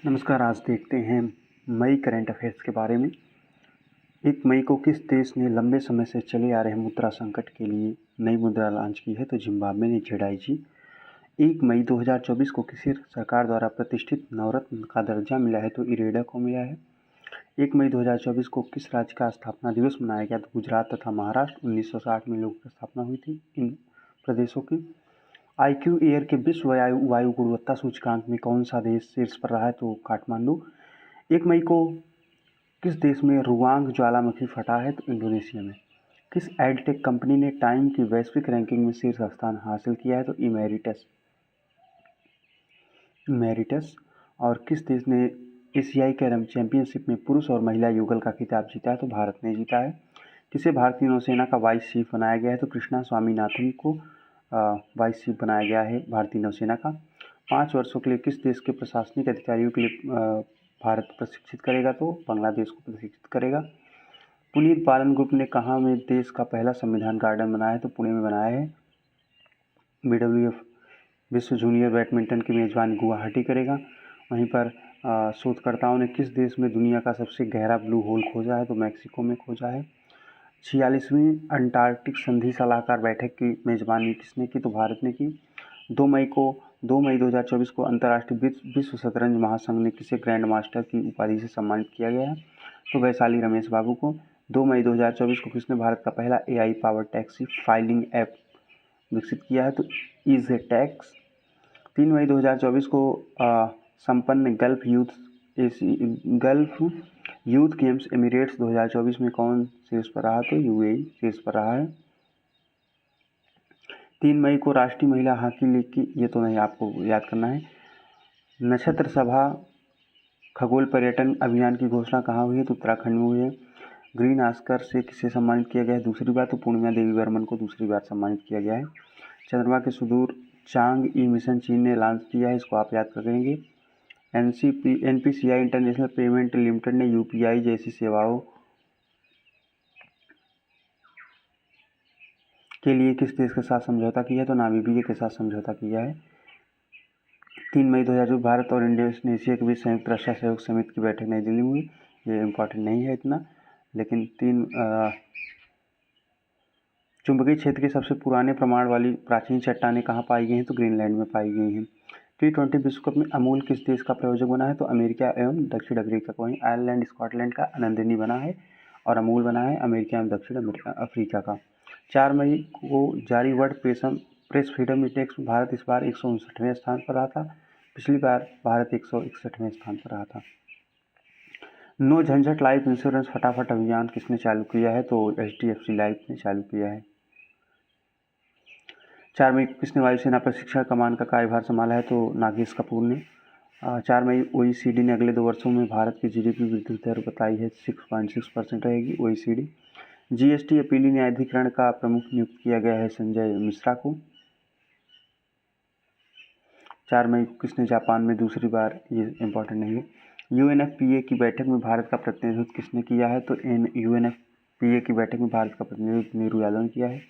नमस्कार। आज देखते हैं मई करंट अफेयर्स के बारे में। 1 मई को किस देश ने लंबे समय से चले आ रहे मुद्रा संकट के लिए नई मुद्रा लॉन्च की है? तो जिम्बाब्वे ने ZIG। 1 मई 2024 को किसी सरकार द्वारा प्रतिष्ठित नवरत्न का दर्जा मिला है? तो इरेडा को मिला है। 1 मई 2024 को किस राज्य का स्थापना दिवस मनाया गया? तो गुजरात तथा महाराष्ट्र। 1960 में लोगों की स्थापना हुई थी इन प्रदेशों की। IQ एयर के विश्व वायु गुणवत्ता सूचकांक में कौन सा देश शीर्ष पर रहा है? तो काठमांडू। 1 मई को किस देश में रुवांग ज्वालामुखी फटा है? तो इंडोनेशिया में। किस एडटेक कंपनी ने टाइम की वैश्विक रैंकिंग में शीर्ष स्थान हासिल किया है? तो इमेरिटस। और किस देश ने एशियाई कैरम चैंपियनशिप में पुरुष और महिला युगल का खिताब जीता है? तो भारत ने जीता है। किसे भारतीय नौसेना का वाइस चीफ बनाया गया है? तो कृष्णा स्वामीनाथन को वाइस चीफ बनाया गया है भारतीय नौसेना का। 5 वर्षों के लिए किस देश के प्रशासनिक अधिकारियों के लिए भारत प्रशिक्षित करेगा? तो बांग्लादेश को प्रशिक्षित करेगा। पुनीत बालन ग्रुप ने कहाँ में देश का पहला संविधान गार्डन बनाया है? तो पुणे में बनाया है। BWF विश्व जूनियर बैडमिंटन की मेजबानी गुवाहाटी करेगा। वहीं पर शोधकर्ताओं ने किस देश में दुनिया का सबसे गहरा ब्लू होल खोजा है? तो मैक्सिको में खोजा है। 46वीं अंटार्कटिक संधि सलाहकार बैठक की मेजबानी किसने की? तो भारत ने की। 2 मई 2024 को अंतर्राष्ट्रीय विश्व शतरंज महासंघ ने किसे ग्रैंड मास्टर की उपाधि से सम्मानित किया गया है? तो वैशाली रमेश बाबू को। 2 मई 2024 को किसने भारत का पहला AI power taxi filing app विकसित किया है? तो ईज़ टैक्स। 3 मई 2024 को संपन्न गल्फ यूथ गेम्स एमिरेट्स 2024 में कौन शीर्ष पर रहा? तो UAE शीर्ष पर रहा है। 3 मई को राष्ट्रीय महिला हॉकी लीग की, ये तो नहीं आपको याद करना है, नक्षत्र सभा खगोल पर्यटन अभियान की घोषणा कहाँ हुई है? तो उत्तराखंड में हुई है। ग्रीन ऑस्कर से किसे सम्मानित किया गया है दूसरी बार? तो पूर्णिमा देवी वर्मन को दूसरी बार सम्मानित किया गया है। चंद्रमा के सुदूर चांग-ई मिशन चीन ने लॉन्च किया है, इसको आप याद करेंगे। NPCI इंटरनेशनल पेमेंट लिमिटेड ने UPI जैसी सेवाओं के लिए किस देश के साथ समझौता किया है? तो नामीबिया के साथ समझौता किया है। 3 मई 2024 भारत और इंडोनेशिया के बीच संयुक्त रक्षा सहयोग समिति की बैठक नई दिल्ली में हुई। ये इम्पोर्टेंट नहीं है इतना, लेकिन चुंबकीय क्षेत्र के सबसे पुराने प्रमाण वाली प्राचीन चट्टानें कहाँ पाई गई हैं? तो ग्रीनलैंड में पाई गई हैं। T20 विश्व कप में अमूल किस देश का प्रायोजक बना है? तो अमेरिका एवं दक्षिण अफ्रीका को। वहीं आयरलैंड स्कॉटलैंड का आनंदिनी बना है और अमूल बना है अमेरिका एवं दक्षिण अफ्रीका का। 4 मई को जारी वर्ल्ड प्रेस फ्रीडम इंडेक्स में भारत इस बार 159वें स्थान पर रहा था। पिछली बार भारत 161वें स्थान पर रहा था। नो झंझट लाइफ इंश्योरेंस फटाफट अभियान किसने चालू किया है? तो HDFC लाइफ ने चालू किया है। 4 मई को किसने वायुसेना प्रशिक्षण कमान का कार्यभार संभाला है? तो नागेश कपूर ने। 4 मई OECD ने अगले 2 वर्षों में भारत की GDP वृद्धि दर बताई है 6.6% रहेगी। OECD GST अपीली न्यायाधिकरण का प्रमुख नियुक्त किया गया है संजय मिश्रा को। 4 मई को किसने जापान में दूसरी बार, ये इम्पोर्टेंट नहीं है, UNFPA की बैठक में भारत का प्रतिनिधित्व किसने किया है? तो UNFPA की बैठक में भारत का प्रतिनिधित्व नीरू यादव ने किया है।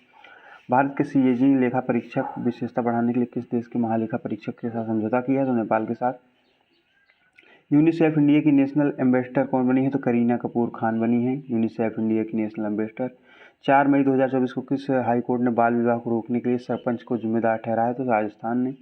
भारत के CAG ने लेखा परीक्षक विशेषता बढ़ाने के लिए किस देश के महालेखा परीक्षक के साथ समझौता किया है? तो नेपाल के साथ। यूनिसेफ इंडिया की नेशनल एम्बेसडर कौन बनी है? तो करीना कपूर खान बनी है यूनिसेफ इंडिया की नेशनल एम्बेसडर। 4 मई 2024 को किस हाईकोर्ट ने बाल विवाह को रोकने के लिए सरपंच को जिम्मेदार ठहराया? तो राजस्थान ने।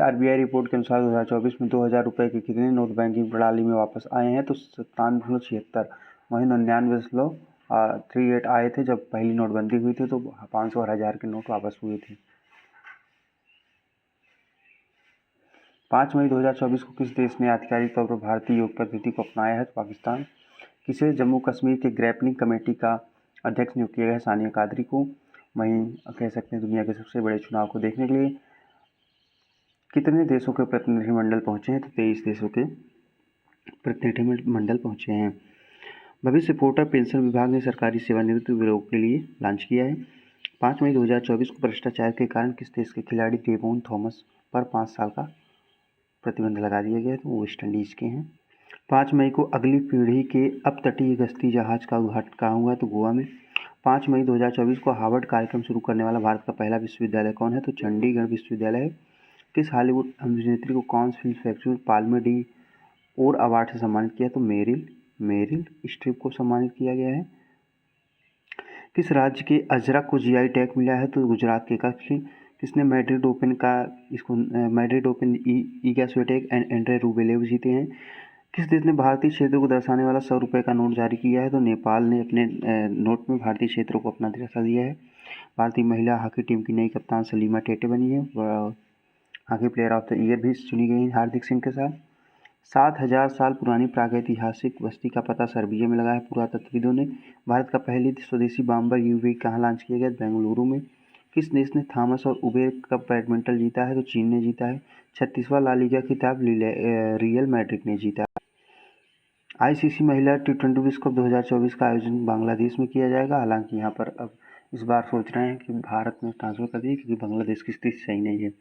RBI रिपोर्ट के अनुसार 2024 में 2000 रुपये के कितने नोट बैंकिंग प्रणाली में वापस आए हैं? तो 97.76। वहीं 99.38 आए थे जब पहली नोटबंदी हुई थी, तो 500 और 1000 के नोट वापस हुए थे। 5 मई 2024 को किस देश ने आधिकारिक तौर पर भारतीय योग पद्धति को अपनाया है? तो पाकिस्तान। किसे जम्मू कश्मीर के ग्रैपलिंग कमेटी का अध्यक्ष नियुक्त किया गया? सानिया कादरी को। वहीं कह सकते हैं दुनिया के सबसे बड़े चुनाव को देखने के लिए कितने देशों के प्रतिनिधिमंडल पहुंचे हैं? तो 23 देशों के प्रतिनिधिमंडल पहुंचे हैं। भविष्य पोर्टल पेंशन विभाग ने सरकारी सेवानिवृत्ति विरोध के लिए लॉन्च किया है। 5 मई 2024 को भ्रष्टाचार के कारण किस देश के खिलाड़ी डेवोन थॉमस पर 5 साल का प्रतिबंध लगा दिया गया है? तो वो वेस्ट इंडीज़ के हैं। 5 मई को अगली पीढ़ी के अपतटीय गश्ती जहाज का उद्घाटन कहाँ हुआ है? तो गोवा में। 5 मई 2024 को हार्वर्ड कार्यक्रम शुरू करने वाला भारत का पहला विश्वविद्यालय कौन है? तो चंडीगढ़ विश्वविद्यालय है। किस हॉलीवुड अभिनेत्री को Cannes film festival Palme D और अवार्ड से सम्मानित किया है? तो मेरिल स्ट्रिप को सम्मानित किया गया है। किस राज्य के अजरक को जीआई टैग मिला है? तो गुजरात के कच्छ। किसने मैड्रिड ओपन ई स्वियाटेक एंड एंड्रे रूबिलेव जीते हैं? किस देश ने भारतीय क्षेत्र को दर्शाने वाला 100 रुपये का नोट जारी किया है? तो नेपाल ने अपने नोट में भारतीय क्षेत्र को अपना दर्शा दिया है। भारतीय महिला हॉकी टीम की नई कप्तान सलीमा टेटे बनी है। Hockey player of the year भी चुनी गई हार्दिक सिंह के साथ। 7,000 साल पुरानी प्रागैतिहासिक बस्ती का पता सर्बिया में लगा है पुरातत्वविदों ने। भारत का पहली स्वदेशी बॉम्बर यूवी कहाँ लॉन्च किया गया? बेंगलुरु में। किस देश ने थॉमस और उबेर कप बैडमिंटन जीता है? तो चीन ने जीता है। 36वां ला लीगा खिताब रियल मैड्रिड ने जीता। आईसीसी महिला टी20 विश्व कप 2024 का आयोजन बांग्लादेश में किया जाएगा। हालांकि यहाँ पर अब इस बार सोच रहे हैं कि भारत में ट्रांसफर कर दिए क्योंकि बांग्लादेश की स्थिति सही नहीं है।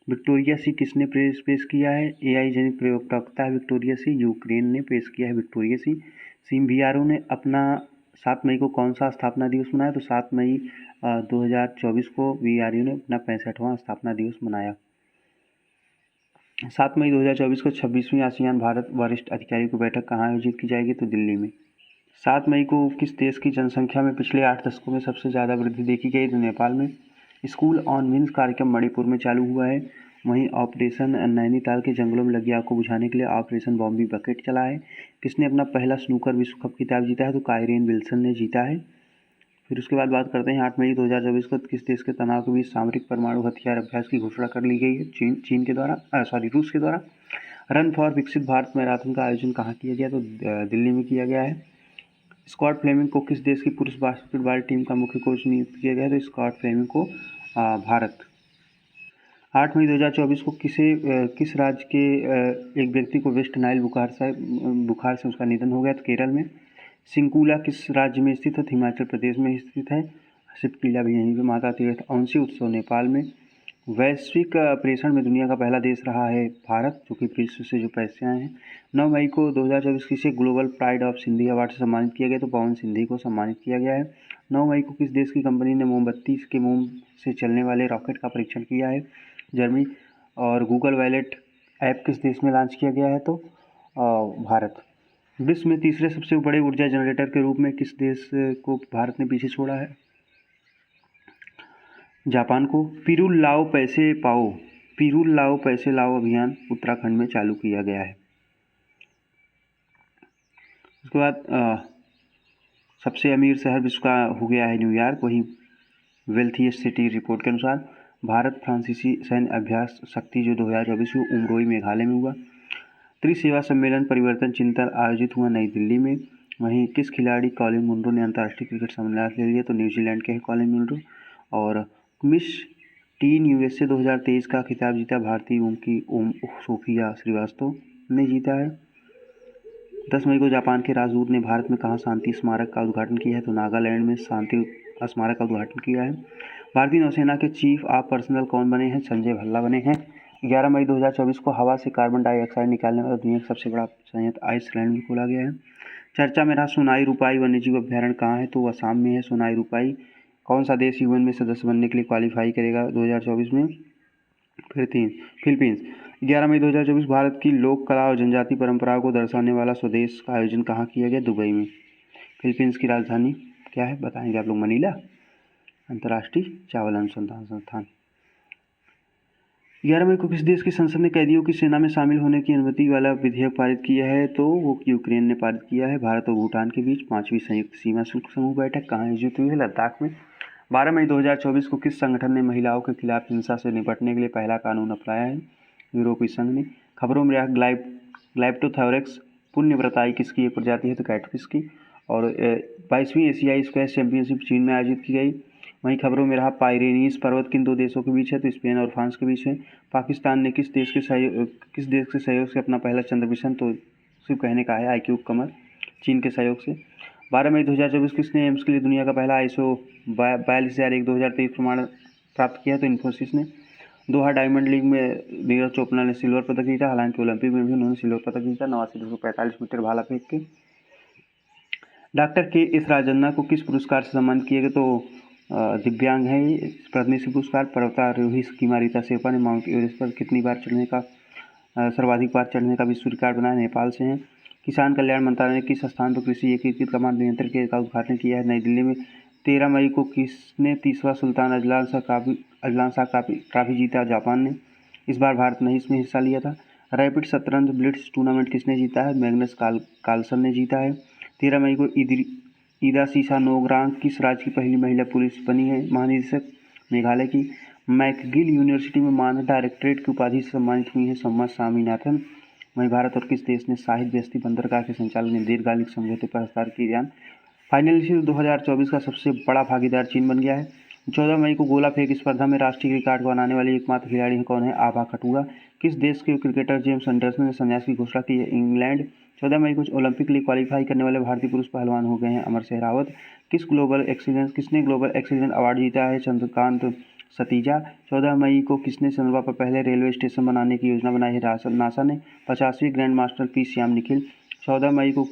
विक्टोरिया सी किसने पेश किया है? एआई जनित प्रयोक्ता है विक्टोरिया सी, यूक्रेन ने पेश किया है विक्टोरिया सी। सिम्बियारो ने अपना 7 मई को कौन सा स्थापना दिवस मनाया? तो 7 मई 2024 को वीआरयू ने अपना 65वां स्थापना दिवस मनाया। 7 मई 2024 को 26वीं आसियान भारत वरिष्ठ अधिकारियों की बैठक कहाँ आयोजित की जाएगी? तो दिल्ली में। 7 मई को किस देश की जनसंख्या में पिछले 8 दशकों में सबसे ज़्यादा वृद्धि देखी गई? तो नेपाल में। स्कूल ऑन व्हील्स कार्यक्रम मणिपुर में चालू हुआ है। वहीं ऑपरेशन नैनीताल के जंगलों में लगी आग को बुझाने के लिए ऑपरेशन बॉम्बी बकेट चला है। किसने अपना पहला स्नूकर विश्व कप खिताब जीता है? तो कायरेन विल्सन ने जीता है। फिर उसके बाद बात करते हैं 8 मई 2024 को किस देश के तनाव के बीच सामरिक परमाणु हथियार अभ्यास की घोषणा कर ली गई है? चीन के द्वारा रूस के द्वारा। रन फॉर विकसित भारत मैराथन का आयोजन कहाँ किया गया? तो दिल्ली में किया गया है। स्कॉट फ्लेमिंग को किस देश की पुरुष बास्केटबॉल टीम का मुख्य कोच नियुक्त किया गया है? तो स्कॉट फ्लेमिंग को भारत। 8 मई 2024 को किस राज्य के एक व्यक्ति को वेस्ट नाइल बुखार से उसका निधन हो गया? तो केरल में। सिंकुला किस राज्य में स्थित है? हिमाचल प्रदेश में स्थित है। शिव किला भी यहीं पे। माता तीर्थ औंसी उत्सव नेपाल में। वैश्विक प्रेषण में दुनिया का पहला देश रहा है भारत, जो कि विश्व से जो पैसे आए हैं। 9 मई को 2024 किसे global pride of Sindhi award से सम्मानित किया गया? तो पवन सिंधी को सम्मानित किया गया है। 9 मई को किस देश की कंपनी ने मोमबत्ती के मोम से चलने वाले रॉकेट का परीक्षण किया है? जर्मनी। और गूगल वॉलेट ऐप किस देश में लॉन्च किया गया है? तो भारत। विश्व में तीसरे सबसे बड़े ऊर्जा जनरेटर के रूप में किस देश को भारत ने पीछे छोड़ा है? जापान को। पिरुल लाओ पैसे लाओ अभियान उत्तराखंड में चालू किया गया है। उसके बाद सबसे अमीर शहर विश्व का हो गया है न्यूयॉर्क। वहीं वेल्थीएस्ट सिटी रिपोर्ट के अनुसार भारत फ्रांसीसी सैन्य अभ्यास शक्ति जो 2024 को उमरोई मेघालय में हुआ। त्रिसेवा सम्मेलन परिवर्तन चिंतन आयोजित हुआ नई दिल्ली में। वहीं किस खिलाड़ी कॉलिन मुनरो ने अंतर्राष्ट्रीय क्रिकेट सम्मेलन ले लिया? तो न्यूजीलैंड के हैं कॉलिन मुनरो। और मिस टीन यूएसए 2023 का खिताब जीता भारतीय ओम सोफिया श्रीवास्तव ने जीता है। 10 मई को जापान के राजदूत ने भारत में कहाँ शांति स्मारक का उद्घाटन किया है? तो नागालैंड में शांति स्मारक का उद्घाटन किया है। भारतीय नौसेना के चीफ ऑफ पर्सनल कौन बने हैं? संजय भल्ला बने हैं। 11 मई 2024 को हवा से कार्बन डाइऑक्साइड निकालने वाला दुनिया का सबसे बड़ा संयंत्र आइसलैंड में खोला गया है। चर्चा में रहा सोनाई रूपाई वन्यजीव अभ्यारण्य कहाँ है? तो असम में है सोनाई रूपाई। कौन सा देश यूएन में सदस्य बनने के लिए क्वालिफाई करेगा 2024 में? फिलीपींस। 11 मई 2024 भारत की लोक कला और जनजातीय परंपराओं को दर्शाने वाला स्वदेश का आयोजन कहाँ किया गया? दुबई में। फिलीपींस की राजधानी क्या है बताएंगे आप लोग? मनीला। अंतर्राष्ट्रीय चावल अनुसंधान संस्थान। 11 मई को किस देश की संसद ने कैदियों की सेना में शामिल होने की अनुमति वाला विधेयक पारित किया है? तो वो यूक्रेन ने पारित किया है। भारत और भूटान के बीच 5वीं संयुक्त सीमा शुल्क समूह बैठक कहाँ आयोजित हुई है? लद्दाख में। 12 मई 2024 को किस संगठन ने महिलाओं के खिलाफ हिंसा से निपटने के लिए पहला कानून अपनाया है? यूरोपीय संघ ने। खबरों में रहा ग्लाइप्टोथोरेक्स पुण्यव्रताई किसकी एक प्रजाति है? तो कैटफिश की। और 22वीं एशियाई स्क्वैश चैंपियनशिप चीन में आयोजित की गई। वहीं खबरों में रहा पाइरेनीज पर्वत किन दो देशों के बीच है? तो स्पेन और फ्रांस के बीच है। पाकिस्तान ने किस देश के सहयोग से अपना पहला चंद्र मिशन तो सिर्फ कहने का है आईक्यूब कमर चीन के सहयोग से। 12 मई 2024 किसने एम्स के लिए दुनिया का पहला ISO 42001/2023 प्रमाण प्राप्त किया? तो इन्फोसिस ने। दोहा डायमंड लीग में नीरज चोपड़ा ने सिल्वर पदक जीता। हालांकि ओलंपिक में भी उन्होंने सिल्वर पदक जीता 89,245 मीटर भाला फेंक के। डॉक्टर KS राजन्ना को किस पुरस्कार से सम्मानित किया गया? तो दिव्यांग है पद्मश्री पुरस्कार। पर्वतारोही स्कीमा रीता शेरपा ने माउंट एवरेस्ट पर कितनी बार चढ़ने का सर्वाधिक बार चढ़ने का विश्व रिकॉर्ड बनाया, नेपाल से हैं। किसान कल्याण मंत्रालय ने किस स्थान पर कृषि एकीकृत कमांड नियंत्रण केंद्र का उद्घाटन किया है? नई दिल्ली में। 13 मई को किसने 30वां सुल्तान अजलान शाह ट्रॉफी जीता? जापान ने। इस बार भारत ने इसमें हिस्सा लिया था। रैपिड शतरंज ब्लिट्ज टूर्नामेंट किसने जीता है? मैग्नस कार्लसन ने जीता है। 13 मई को ईदा सीसा नोगरांग किस राज्य की पहली महिला पुलिस बनी है महानिदेशक? मेघालय की। मैकगिल यूनिवर्सिटी में मानद डायरेक्टरेट की उपाधि से सम्मानित हुई है सम्मा स्वामीनाथन। वहीं भारत और किस देश ने शाहिद बेस्ती बंदरगाह के संचालन में दीर्घकालिक समझौते पर हस्ताक्षर किए जान? फाइनल 2024 का सबसे बड़ा भागीदार चीन बन गया है। 14 मई को गोला फेंक स्पर्धा में राष्ट्रीय रिकॉर्ड बनाने वाले एकमात्र खिलाड़ी कौन है? आभा खटुआ। किस देश के क्रिकेटर जेम्स एंडरसन ने संन्यास की घोषणा की है? इंग्लैंड। 14 मई को ओलंपिक के लिए क्वालीफाई करने वाले भारतीय पुरुष पहलवान हो गए हैं अमर सहरावत। किसने ग्लोबल एक्सीलेंस अवार्ड जीता है? चंद्रकांत सतीजा। 14 मई को किसने चंद्रमा पर पहले रेलवे स्टेशन बनाने की योजना बनाई है? नासा ने। 50वीं grand master P Shyam Nikhil. 14 मई को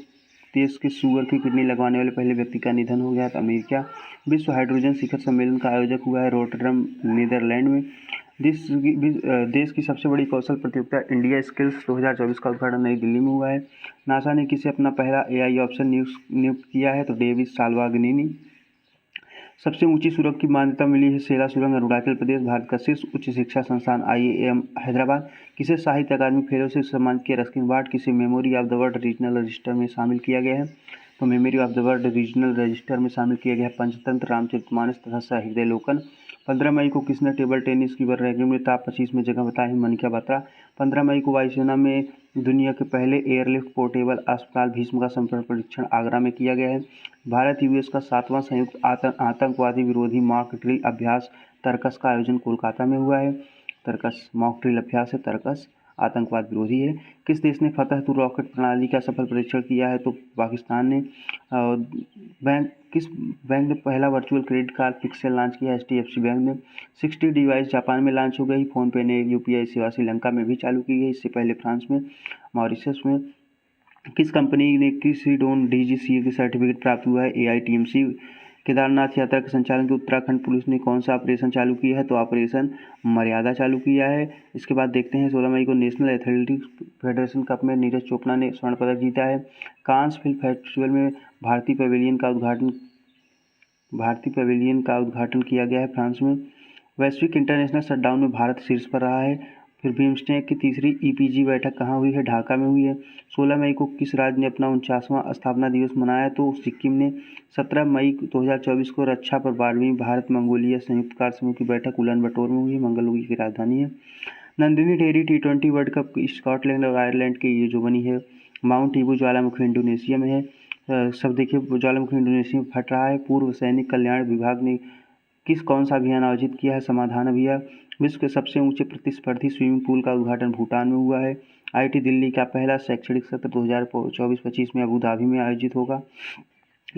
देश के शुगर की किडनी लगवाने वाले पहले व्यक्ति का निधन हो गया था अमेरिका। विश्व हाइड्रोजन शिखर सम्मेलन का आयोजक हुआ है रोटरडम नीदरलैंड में। देश की सबसे बड़ी कौशल प्रतियोगिता इंडिया स्किल्स 2024 का उद्घाटन नई दिल्ली में हुआ है। नासा ने किसे अपना पहला AI ऑप्शन नियुक्त किया है? तो डेविस साल्वागनिनी। सबसे ऊंची सुरंग की मान्यता मिली है सेला सुरंग अरुणाचल प्रदेश। भारत का शीर्ष उच्च शिक्षा संस्थान IIM हैदराबाद। किसे साहित्य अकादमी फेलो से सम्मानित किया? Ruskin Bond. किसे memory of the world regional register में शामिल किया गया है? तो memory of the world regional register में शामिल किया गया है पंचतंत्र, रामचरितमानस तथा सहृदयलोकन। 15 मई को किसने टेबल टेनिस की वर्ल्ड रैंकिंग में टॉप 25 में जगह बताई है? मनिका बत्रा। 15 मई को वायुसेना में दुनिया के पहले एयरलिफ्ट पोर्टेबल अस्पताल भीष्म का संपूर्ण परीक्षण आगरा में किया गया है। भारत US का 7वां संयुक्त आतंकवादी विरोधी मॉक ड्रिल अभ्यास तरकस का आयोजन कोलकाता में हुआ है। तरकस मॉक ड्रिल अभ्यास है, तरकस आतंकवाद विरोधी है। किस देश ने फतह रॉकेट प्रणाली का सफल परीक्षण किया है? तो पाकिस्तान ने। किस बैंक ने पहला virtual credit card pixel launch किया? HDFC बैंक ने। 60 डिवाइस जापान में लॉन्च हो गई। फोनपे ने UPI सेवा श्रीलंका में भी चालू की गई, इससे पहले फ्रांस में, मॉरिशस में। किस कंपनी ने किसीडोन DGCA की सर्टिफिकेट प्राप्त हुआ है? AITMC। केदारनाथ यात्रा के संचालन के उत्तराखंड पुलिस ने कौन सा ऑपरेशन चालू किया है? तो ऑपरेशन मर्यादा चालू किया है। इसके बाद देखते हैं 16 मई को नेशनल एथलेटिक्स फेडरेशन कप में नीरज चोपड़ा ने स्वर्ण पदक जीता है। कांस फिल्म फेस्टिवल में भारतीय पवेलियन का उद्घाटन किया गया है फ्रांस में। वैश्विक इंटरनेशनल शटडाउन में भारत शीर्ष पर रहा है। फिर बिम्स्टेक की तीसरी EPG बैठक कहाँ हुई है? ढाका में हुई है। 16 मई को किस राज्य ने अपना 49वां स्थापना दिवस मनाया? तो सिक्किम ने। 17 मई 2024 को रक्षा पर 12वीं भारत मंगोलिया संयुक्त कार्य समूह की बैठक उलानबटोर में हुई है, मंगोलिया की राजधानी है। Nandini dairy T20 world cup Scotland और आयरलैंड के ये जो बनी है। माउंट ईबू ज्वालामुखी इंडोनेशिया में है। सब देखिए ज्वालामुखी इंडोनेशिया में फट रहा है। पूर्व सैनिक कल्याण विभाग ने कौन सा अभियान आयोजित किया है? समाधान अभियान। विश्व के सबसे ऊंचे प्रतिस्पर्धी स्विमिंग पूल का उद्घाटन भूटान में हुआ है। IIT दिल्ली का पहला शैक्षणिक सत्र 2024-25 में अबू धाबी में आयोजित होगा।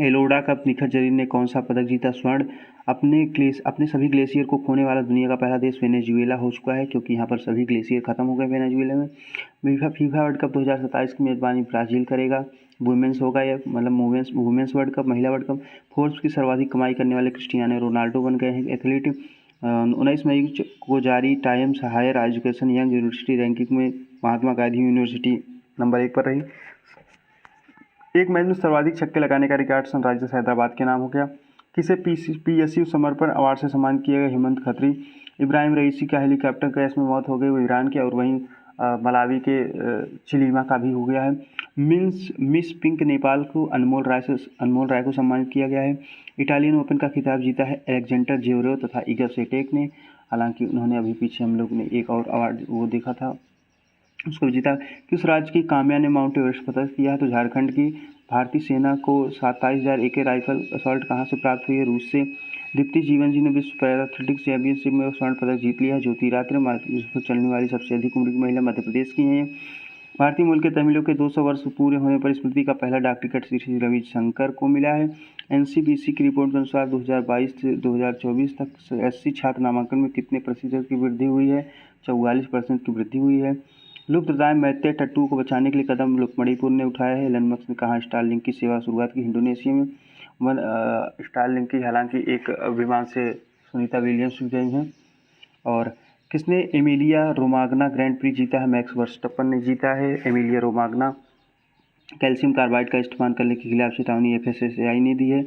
एलोरा कप निखत जरीन ने कौन सा पदक जीता? स्वर्ण। अपने सभी ग्लेशियर को खोने वाला दुनिया का पहला देश वेनेजुएला हो चुका है, क्योंकि यहाँ पर सभी ग्लेशियर खत्म हो गए वेनेजुएला में। फीफा वर्ल्ड कप 2027 की मेजबानी ब्राजील करेगा। वुमेंस होगा यह, मतलब वुमेंस वर्ल्ड कप, महिला वर्ल्ड कप। फोर्ब्स की सर्वाधिक कमाई करने वाले क्रिस्टियानो रोनाल्डो बन गए हैं एथलीट। 19 मई को जारी Times Higher Education Young University ranking में महात्मा गांधी यूनिवर्सिटी नंबर 1 पर रही। एक मैच में सर्वाधिक छक्के लगाने का रिकॉर्ड सनराइजर्स हैदराबाद के नाम हो गया। किसे PSU समर्पण अवार्ड से सम्मानित किया गया? हेमंत खत्री। इब्राहिम रईसी का हेलीकॉप्टर क्रैश में मौत हो गई, वो ईरान के। और वहीं मलावी के चिलीमा का भी हो गया है। मिस पिंक नेपाल को अनमोल राय को सम्मानित किया गया है। इटालियन ओपन का खिताब जीता है एलेक्जेंडर जेवरेव तथा इगा स्विएटेक ने। हालांकि उन्होंने अभी पीछे हम लोग ने एक और अवार्ड वो देखा था, उसको भी जीता। किस राज्य की काम्या ने माउंट एवरेस्ट फतह किया है? तो झारखंड की। भारतीय सेना को 27,000 AK राइफल असॉल्ट कहाँ से प्राप्त हुई है? रूस से। दीप्ति जीवन जी ने विश्व पैरा एथलेटिक्स चैंपियनशिप में स्वर्ण पदक जीत लिया है। ज्योति रात्रे विश्व चलने वाली सबसे अधिक उम्र की महिला मध्य प्रदेश की हैं। भारतीय मूल के तमिलों के 200 वर्ष पूरे होने पर स्मृति का पहला डाक टिकट श्री रविशंकर को मिला है। NCBC की रिपोर्ट के अनुसार 2022 से 2024 तक SC छात्र नामांकन में कितने प्रतिशत की वृद्धि हुई है? 44% की वृद्धि हुई है। लुप्तप्राय मैते टट्टू को बचाने के लिए कदम मणिपुर ने उठाया है। एलन मस्क ने कहा स्टारलिंक की सेवा शुरुआत की इंडोनेशिया में। स्टारलिंक की हालांकि एक विमान से सुनीता विलियम्स भी गई हैं। और किसने एमिलिया रोमाग्ना ग्रैंड प्री जीता है? मैक्स वर्स्टप्पन ने जीता है एमिलिया रोमाग्ना। कैल्शियम कार्बाइड का इस्तेमाल करने के खिलाफ चेतावनी FSSAI ने दी है।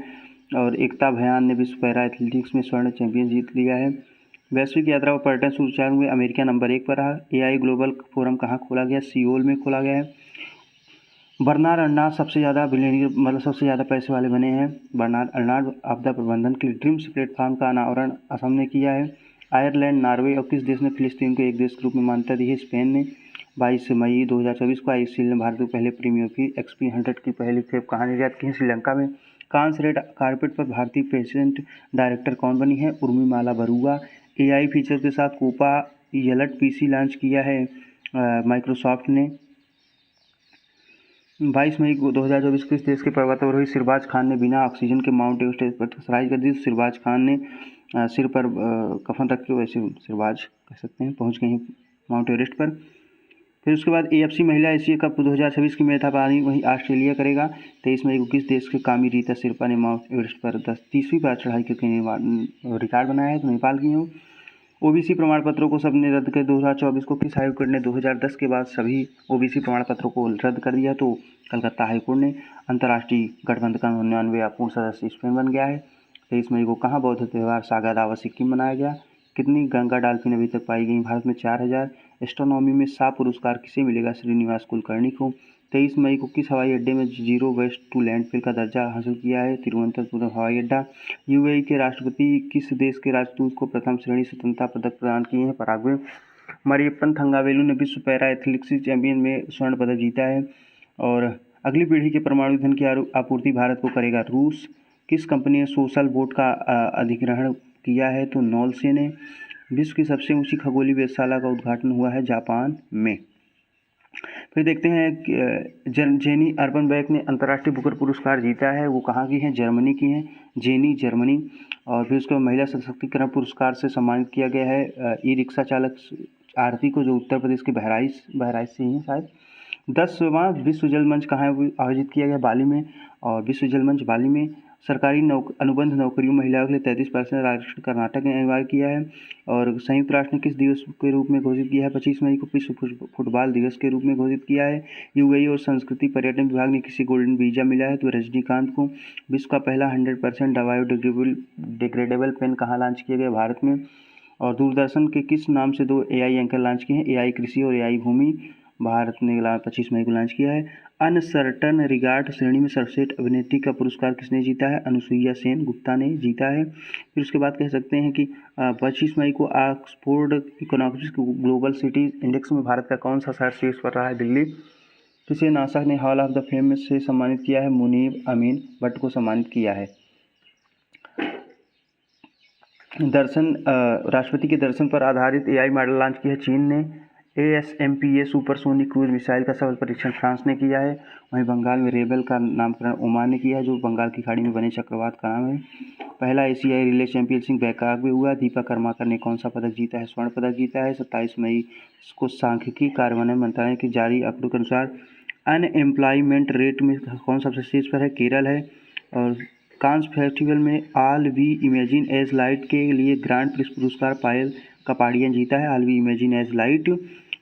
और एकता भयान ने विश्व पैरा एथलेटिक्स में स्वर्ण चैंपियन जीत लिया है। वैश्विक यात्रा व पर्यटन सूचकांक में अमेरिका नंबर 1 पर रहा। AI ग्लोबल फोरम कहाँ खोला गया? सियोल में खोला गया है। बर्नार्ड अर्नाल्ड सबसे ज़्यादा बिलियनियर मतलब सबसे ज़्यादा पैसे वाले बने हैं। बर्नार्ड अर्नाल्ड आपदा प्रबंधन के लिए ड्रीम्स प्लेटफॉर्म का अनावरण असम ने किया है। आयरलैंड, नॉर्वे और किस देश ने फिलिस्तीन को एक देश के रूप में मान्यता दी है? स्पेन ने। 22 मई 2024 को ICC ने भारत को पहले प्रीमियर की XP100 की पहली खेप कहाँ निर्यात की है? श्रीलंका में। कांस रेड कार्पेट पर भारतीय पेटेंट डायरेक्टर कौन बनी है? उर्मिमाला बरुआ। AI फीचर के साथ कोपा यलट PC लॉन्च किया है माइक्रोसॉफ्ट ने। 22 मई को 2024 को इस देश के पर्वतारोही सिरबाज खान ने बिना ऑक्सीजन के माउंट एवरेस्ट पर चढ़ाई कर दी। सिरबाज खान ने सिर पर कफन रख के वैसे सिरबाज कह सकते हैं पहुंच गए हैं माउंट एवरेस्ट पर। फिर उसके बाद AFC महिला एशिया कप 2026 की मेजबानी वहीं ऑस्ट्रेलिया करेगा। 23 मई को किस देश के कामी रीता सिरपा ने माउंट एवरेस्ट पर 30वीं बार चढ़ाई करके रिकॉर्ड बनाया है? तो नेपाल की हूँ। OBC प्रमाण पत्रों को सबने रद्द कर 2024 को किस हाईकोर्ट ने 2010 के बाद सभी OBC प्रमाण पत्रों को रद्द कर दिया? तो कलकत्ता हाईकोर्ट ने। अंतर्राष्ट्रीय गठबंधन का 99वां पूर्ण सदस्य स्पेन बन गया है। 23 मई को कहाँ बौद्ध त्यौहार सागा दावा सिक्किम मनाया गया? कितनी गंगा डॉल्फिन अभी तक पाई गई? भारत में 4000। एस्ट्रोनॉमी में सा पुरस्कार किसे मिलेगा? श्रीनिवास कुलकर्णी को। 23 मई को किस हवाई अड्डे में जीरो वेस्ट टू लैंडफिल का दर्जा हासिल किया है? तिरुवनंतपुरम हवाई अड्डा। UAE के राष्ट्रपति किस देश के राजदूत को प्रथम श्रेणी स्वतंत्रता पदक प्रदान किए हैं? पराग्वे। मरियप्पन थंगावेलु ने विश्व पैरा एथलेटिक्स चैंपियन में स्वर्ण पदक जीता है। और अगली पीढ़ी के परमाणु ईंधन की आपूर्ति भारत को करेगा रूस। किस कंपनी ने सोशल बोट का अधिग्रहण किया है? तो नॉलसे ने। विश्व की सबसे ऊंची खगोलीय वेधशाला का उद्घाटन हुआ है जापान में। फिर देखते हैं जेनी अर्बनबैक ने अंतर्राष्ट्रीय बुकर पुरस्कार जीता है। वो कहाँ की हैं? जर्मनी की हैं, जेनी जर्मनी। और फिर उसको महिला सशक्तिकरण पुरस्कार से सम्मानित किया गया है ई-रिक्शा चालक आरती को, जो उत्तर प्रदेश के बहराइच से ही हैं शायद। 10वां विश्व जल मंच कहाँ आयोजित किया गया? बाली में। और विश्व जल मंच बाली में। सरकारी अनुबंध नौकरियों महिलाओं के लिए 33% आरक्षण कर्नाटक ने अनिवार्य किया है। और संयुक्त राष्ट्र ने किस दिवस के रूप में घोषित किया है? 25 मई को विश्व फुटबॉल दिवस के रूप में घोषित किया है। UAE और संस्कृति पर्यटन विभाग ने किसी गोल्डन वीजा मिला है? तो रजनीकांत को। विश्व का पहला 100% बायोडिग्रेडेबल पेन कहाँ लॉन्च किया गया? भारत में। और दूरदर्शन के किस नाम से 2 AI एंकर लॉन्च किए हैं? AI कृषि और AI भूमि। भारत ने 25 मई को लॉन्च किया है। अनसर्टन रिगार्ड श्रेणी में सर्वश्रेष्ठ अभिनेत्री का पुरस्कार किसने जीता है? अनुसुईया सेन गुप्ता ने जीता है। फिर उसके बाद कह सकते हैं कि 25 मई को Oxford economics global city index में भारत का कौन सा शहर शीर्ष पर रहा है? दिल्ली। किसे नासा ने हॉल ऑफ द फेम से सम्मानित किया है? मुनीब अमीन भट्ट को सम्मानित किया है। राष्ट्रपति के दर्शन पर आधारित AI मॉडल लॉन्च किया है चीन ने। ASMPA सुपरसोनिक क्रूज मिसाइल का सफल परीक्षण फ्रांस ने किया है। वहीं बंगाल में रेबेल का नामकरण ओमान ने किया है, जो बंगाल की खाड़ी में बने चक्रवात का नाम है। पहला एशियाई रिले चैंपियनशिप बैंकॉक में हुआ। दीपा कर्माकर ने कौन सा पदक जीता है? स्वर्ण पदक जीता है। 27 मई को सांख्यिकी कार्यान्वयन मंत्रालय के जारी आंकड़ों के अनुसार अनएम्प्लॉयमेंट रेट में कौन सबसे शीर्ष पर है? केरल है। और कांस फेस्टिवल में all we imagine as light के लिए ग्रांड प्रिक्स पुरस्कार पायल कपाड़िया जीता है। All we imagine as light.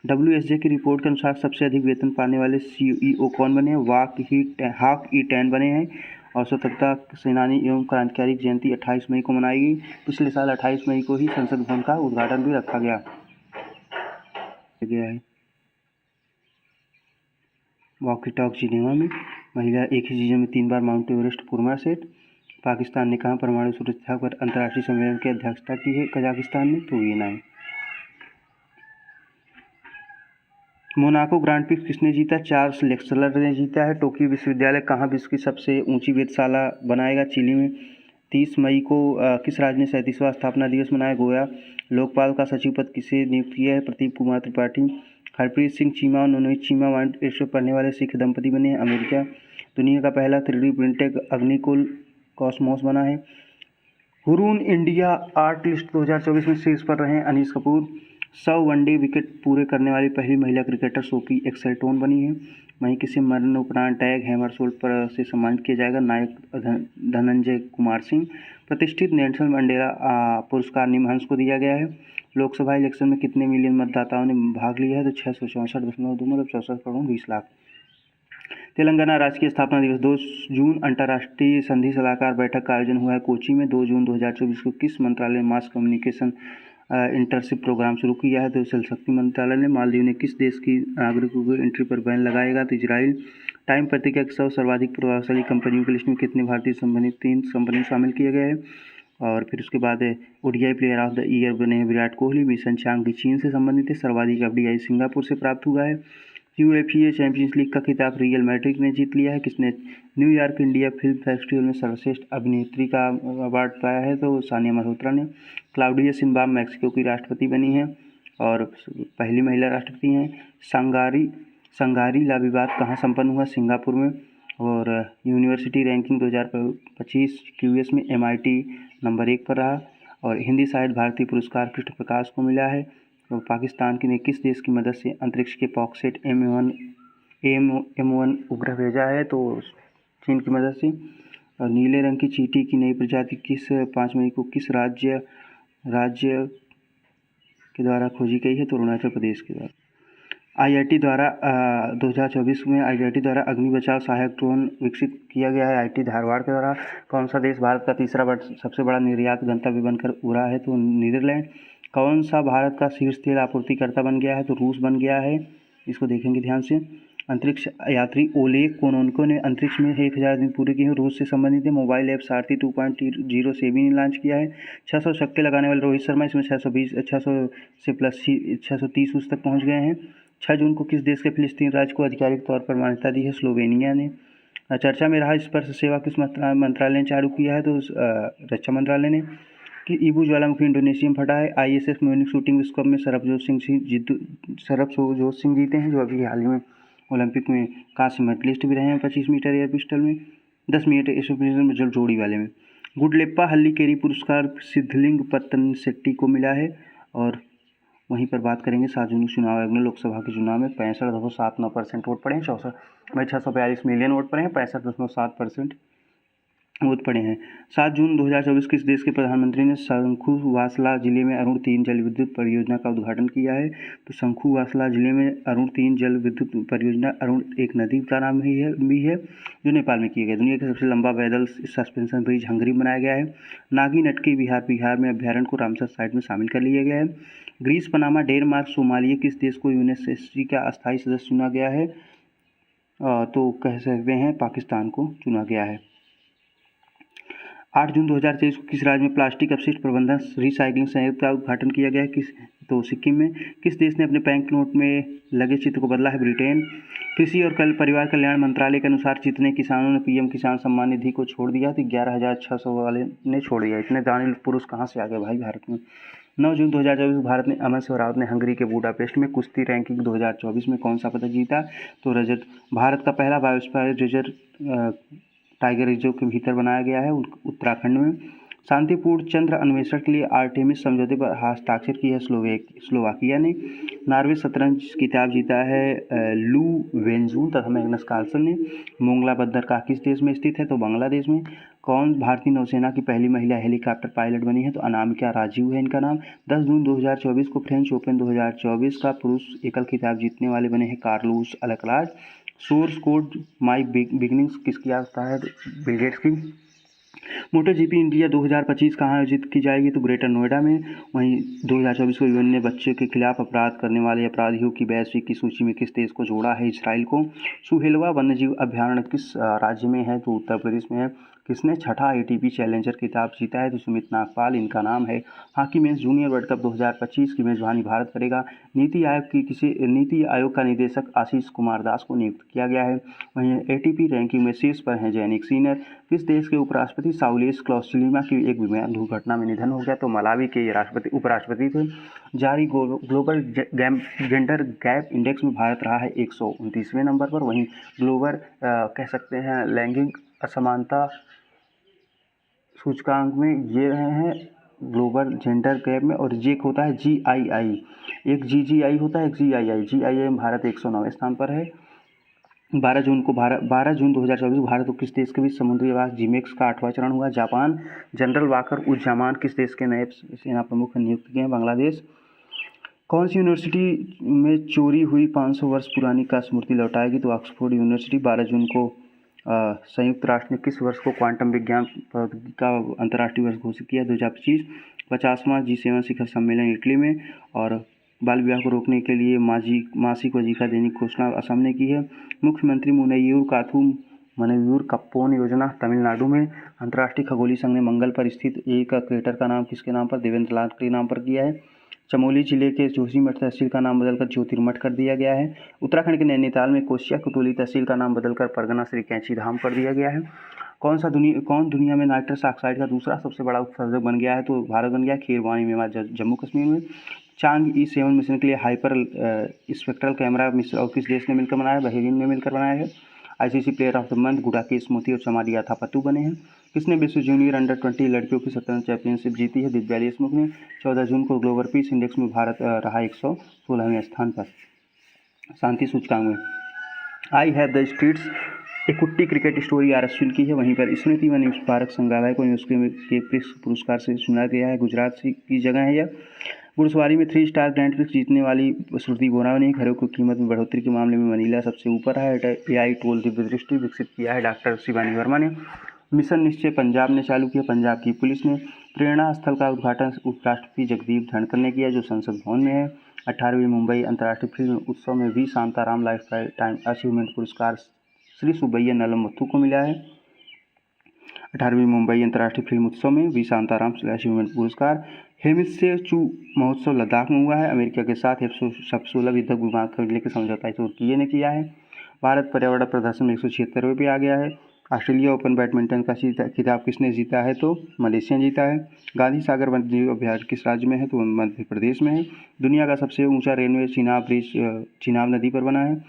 WSJ की रिपोर्ट के अनुसार सबसे अधिक वेतन पाने वाले CEO कौन बने हैं? हाक ई टैन बने हैं। और स्वतंत्रता सेनानी एवं क्रांतिकारी की जयंती 28 मई को मनाई गई। पिछले साल 28 मई को ही संसद भवन का उद्घाटन भी रखा गया है। वॉकी टॉक जिनेवा में। महिला एक ही सीजन में 3 बार माउंट एवरेस्ट पूर्णा सेट। पाकिस्तान ने कहाँ परमाणु सुरक्षा पर अंतर्राष्ट्रीय सम्मेलन की अध्यक्षता की है? कजाकिस्तान में। तो ये ना मोनाको ग्रांड प्रिक्स किसने जीता? चार्ल्स लेक्सलर ने जीता है। टोक्यो विश्वविद्यालय कहाँ विश्व की सबसे ऊंची वेधशाला बनाएगा? चिली में। 30 मई को किस राज्य ने 37वां स्थापना दिवस मनाया? गोवा। लोकपाल का सचिव पद किसे नियुक्त किया है? प्रदीप कुमार त्रिपाठी। हरप्रीत सिंह चीमा और नवनीत चीमा माउंट एवरेस्ट पर पढ़ने वाले सिख दंपति बने हैं। अमेरिका। दुनिया का पहला 3D प्रिंटेड अग्निकुल कॉस्मोस बना है। हुरून इंडिया आर्ट लिस्ट 2024 में शीर्ष पर रहे अनीस कपूर। 100 वनडे विकेट पूरे करने वाली पहली महिला क्रिकेटर सोफी एक्सेल्टोन बनी है। वहीं किसे मरणोपरांत टैग हैमरसोल्ड पर से सम्मानित किया जाएगा? नायक धनंजय कुमार सिंह। प्रतिष्ठित नेल्सन मंडेला पुरस्कार निमहंस को दिया गया है। लोकसभा इलेक्शन में कितने मिलियन मतदाताओं ने भाग लिया है? तो 664.2 मतलब 64 करोड़ 20 लाख। तेलंगाना राज्य की स्थापना दिवस 2 जून अंतर्राष्ट्रीय संधि सलाहकार बैठक का आयोजन हुआ है कोची में 2 जून 2024 को। किस मंत्रालय ने मास कम्युनिकेशन इंटर्नशिप प्रोग्राम शुरू किया है? तो जल शक्ति मंत्रालय ने। मालदीव ने किस देश की नागरिकों को एंट्री पर बैन लगाएगा? तो इजराइल। टाइम पत्रिका की 100 सर्वाधिक प्रभावशाली कंपनियों की लिस्ट में कितने भारतीय संबंधित 3 कंपनी शामिल किए गए हैं? और फिर उसके बाद ODI player of the year बने हैं विराट कोहली। मिशन चांग चीन से संबंधित है। सर्वाधिक एफडीआई सिंगापुर से प्राप्त हुआ है। यूएफए चैंपियंस लीग का खिताब रियल मैड्रिड ने जीत लिया है। किसने न्यूयॉर्क इंडिया फिल्म फेस्टिवल में सर्वश्रेष्ठ अभिनेत्री का अवार्ड पाया है? तो सानिया मल्होत्रा ने। क्लाउडिया शिनबाम मैक्सिको की राष्ट्रपति बनी है और पहली महिला राष्ट्रपति हैं। संगारी ला विवाद कहाँ संपन्न हुआ? सिंगापुर में। और यूनिवर्सिटी रैंकिंग 2025 क्यूएस में एमआईटी नंबर 1 पर रहा। और हिंदी साहित्य भारती पुरस्कार कृष्ण प्रकाश को मिला है। तो पाकिस्तान ने किस देश की मदद से अंतरिक्ष के पॉक्सेट M1 उपग्रह भेजा है? तो चीन की मदद से। और नीले रंग की चींटी की नई प्रजाति 5 मई को किस राज्य के द्वारा खोजी गई है? तो अरुणाचल प्रदेश के द्वारा। आईआईटी द्वारा 2024 में आईआईटी द्वारा अग्नि बचाव सहायक ड्रोन विकसित किया गया है आईआईटी धारवाड़ के द्वारा। कौन सा देश भारत का तीसरा सबसे बड़ा निर्यात गंतव्य बनकर उभरा है? तो नीदरलैंड। कौन सा भारत का शीर्ष तेल आपूर्तिकर्ता बन गया है? तो रूस बन गया है। इसको देखेंगे ध्यान से। अंतरिक्ष यात्री ओलेग कोनोन्को ने अंतरिक्ष में 1000 दिन पूरे किए हैं। रूस से संबंधित है। मोबाइल ऐप सारथी 2.0 से भी लॉन्च किया है। 600 छक्के लगाने वाले रोहित शर्मा इसमें 600 से प्लस 630 उस तक पहुँच गए हैं। 6 जून को किस देश के फिलिस्तीन राज्य को आधिकारिक तौर पर मान्यता दी है? स्लोवेनिया ने। चर्चा में रहा स्पर्श सेवा किस मंत्रालय ने चालू किया है? तो रक्षा मंत्रालय ने। कि ईबू ज्वालामुखी इंडोनेशिया में फटा है। आईएसएस म्यूनिख शूटिंग विश्व कप में सरबजोत सिंह जीते हैं, जो अभी हाल ही में ओलंपिक में कांस्य मेडलिस्ट भी रहे हैं 25 मीटर एयर पिस्टल में, 10 मीटर एयर पिस्टल में जोड़ी वाले में। गुडलेप्पा हल्लीकेरी पुरस्कार सिद्धलिंग पत्तनशेट्टी को मिला है। और वहीं पर बात करेंगे 7 जून चुनाव आयोग ने लोकसभा के चुनाव में 65.79% वोट पड़े हैं। 642 मिलियन वोट पड़े हैं। 65.7% वोट पड़े हैं। 7 जून 2024 किस देश के प्रधानमंत्री ने शंखुवासला जिले में अरुण 3 जल विद्युत परियोजना का उद्घाटन किया है? तो शंखुवासला जिले में अरुण 3 जल विद्युत परियोजना, अरुण एक नदी का नाम भी है जो नेपाल में किया गया। दुनिया का सबसे लंबा पैदल सस्पेंशन ब्रिज हंगरी में बनाया गया है। नागी नटकी बिहार में अभ्यारण्य को रामसर साइट में शामिल कर लिया गया है। ग्रीस, पनामा, डेनमार्क, सोमालिया किस देश को यूएनएससी का अस्थायी सदस्य चुना गया है? तो कह सकते हैं पाकिस्तान को चुना गया है। 8 जून 2023 को किस राज्य में प्लास्टिक अपशिष्ट प्रबंधन रिसाइक्लिंग संयंत्र का उद्घाटन किया गया है? तो सिक्किम में। किस देश ने अपने बैंक नोट में लगे चित्र को बदला है? ब्रिटेन। कृषि और परिवार कल्याण मंत्रालय के अनुसार जितने किसानों ने पीएम किसान सम्मान निधि को छोड़ दिया तो 11,600 वाले ने छोड़ दिया। इतने दानी पुरुष कहाँ से आ गए भाई भारत में। 9 जून 2024 भारत ने अमन सिंह ने हंगरी के बुडापेस्ट में कुश्ती रैंकिंग 2024 में कौन सा पदक जीता? तो रजत। भारत का पहला बायोस्फीयर रिजर्व टाइगर रिजर्व के भीतर बनाया गया है उत्तराखंड में। शांतिपूर्ण चंद्र अन्वेषण के लिए आर्टेमिस समझौते पर हस्ताक्षर किया है स्लोवाकिया ने। नॉर्वे शतरंज खिताब जीता है लू वेनजून तथा मैग्नस कार्लसन ने। मोंगला बंदरगाह किस देश में स्थित है? तो बांग्लादेश में। कौन भारतीय नौसेना की पहली महिला हेलीकॉप्टर पायलट बनी है? तो अनामिका राजीव है इनका नाम। 10 जून 2024 को फ्रेंच ओपन 2024 का पुरुष एकल खिताब जीतने वाले बने हैं कार्लोस अल्कराज। सोर्स कोड माई बिगनिंग्स किसकी आता है? बिल गेट्स की। मोटर जीपी इंडिया 2025 कहाँ आयोजित की जाएगी? तो ग्रेटर नोएडा में। वहीं 2024 को यूएन ने बच्चे के खिलाफ अपराध करने वाले अपराधियों की वैश्विक की सूची में किस देश को जोड़ा है? इजराइल को। सुहेलवा वन्यजीव अभ्यारण्य किस राज्य में है? तो उत्तर प्रदेश में है। किसने छठा एटीपी चैलेंजर खिताब जीता है? तो सुमित नागपाल इनका नाम है। Hockey mains junior world cup 2025 की मेजबानी भारत करेगा। नीति आयोग का निदेशक आशीष कुमार दास को नियुक्त किया गया है। वहीं एटीपी रैंकिंग में शीर्ष पर हैं जैनिक सिनर। किस देश के उपराष्ट्रपति साउलेस क्लॉसचिलिमा की एक विमान दुर्घटना में निधन हो गया? तो मलावी के ये उपराष्ट्रपति थे। जारी ग्लोबल जेंडर गैप इंडेक्स में भारत रहा है 129वें नंबर पर। वहीं ग्लोबल कह सकते हैं लैंगिक असमानता सूचकांक में ये रहे हैं ग्लोबल जेंडर गैप में। और ये होता है GII, एक GGI होता है, एक GII में भारत 109वें स्थान पर है। 12 जून 2024 भारत और किस देश के बीच समुद्री आवास जीमेक्स का 8वां चरण हुआ? जापान। जनरल वाकर उज्जामान किस देश के नए सेना प्रमुख नियुक्त किए हैं? बांग्लादेश। कौन सी यूनिवर्सिटी में चोरी हुई 500 वर्ष पुरानी का स्मृति लौटाएगी? तो ऑक्सफोर्ड यूनिवर्सिटी। 12 जून को संयुक्त राष्ट्र ने किस वर्ष को क्वांटम विज्ञान प्रौद्योगिकी का अंतर्राष्ट्रीय वर्ष घोषित किया? 2025। 50वां G7 शिखर सम्मेलन इटली में। और बाल विवाह को रोकने के लिए मासिक वजीफा देने की घोषणा असम ने की है। मुख्यमंत्री मुनैयूर काथू मनयूर कप्पोन योजना तमिलनाडु में। अंतर्राष्ट्रीय खगोलीय संघ ने मंगल पर स्थित एक क्रेटर का नाम किसके नाम पर? देवेंद्र लाल के नाम पर किया है। चमोली जिले के जोशीमठ तहसील का नाम बदलकर ज्योतिर्मठ कर दिया गया है। उत्तराखंड के नैनीताल में कोसिया कुटोली तहसील का नाम बदलकर परगना श्री कैंची धाम कर दिया गया है। कौन दुनिया में नाइट्रस ऑक्साइड का दूसरा सबसे बड़ा उत्सर्जक बन गया है? तो भारत बन गया। खीरवानी में जम्मू कश्मीर में। चांद E7 मिशन के लिए हाइपर स्पेक्ट्रल कैमरा मिस्र और किस देश ने मिलकर बनाया? बहरीन ने मिलकर बनाया है। ICC player of the month Gudakesh मोती और चमारिया थापत्तू बने हैं। किसने विश्व जूनियर अंडर 20 लड़कियों की शतरंज चैंपियनशिप जीती है? दिव्या देशमुख ने। 14 जून को ग्लोबल पीस इंडेक्स में भारत रहा 116वें स्थान पर शांति सूचकांक में। आई हैव द स्ट्रीट्स एक कुट्टी क्रिकेट स्टोरी आर अश्विन की है। वहीं पर स्मृति वन स्मारक संग्रहालय को यूनेस्को के पुरस्कार से चुना गया है। गुजरात की जगह है यह। घुड़सवारी में 3 स्टार ग्रैंड प्रिक्स जीतने वाली श्रुति बोरा ने घरों की कीमत में बढ़ोतरी के मामले में मनीला सबसे ऊपर है। AI टूल दिव्य दृष्टि विकसित किया है डॉक्टर शिवानी वर्मा ने। मिशन निश्चय पंजाब ने चालू किया। पंजाब की पुलिस ने। प्रेरणा स्थल का उद्घाटन उपराष्ट्रपति जगदीप धनखड़ ने किया जो संसद भवन में है। 18वीं मुंबई अंतर्राष्ट्रीय फिल्म उत्सव में V Shantaram lifetime achievement पुरस्कार श्री सुब्बैया नलमथु को मिला है। 18वीं मुंबई अंतर्राष्ट्रीय फिल्म उत्सव में वी शांताराम अचीवमेंट पुरस्कार। हेमिसेचू महोत्सव लद्दाख में हुआ है। अमेरिका के साथ F-16 युद्धक विमान खरीदने के समझौता तुर्की ने किया है। भारत पर्यावरण प्रदर्शन में 176वें पे आ गया है। ऑस्ट्रेलिया ओपन बैडमिंटन का खिताब किसने जीता है? तो मलेशिया जीता है। गांधी सागर वन्यजीव अभयारण्य किस राज्य में है? तो मध्य प्रदेश में है। दुनिया का सबसे ऊंचा रेलवे चिनाब ब्रिज चिनाब नदी पर बना है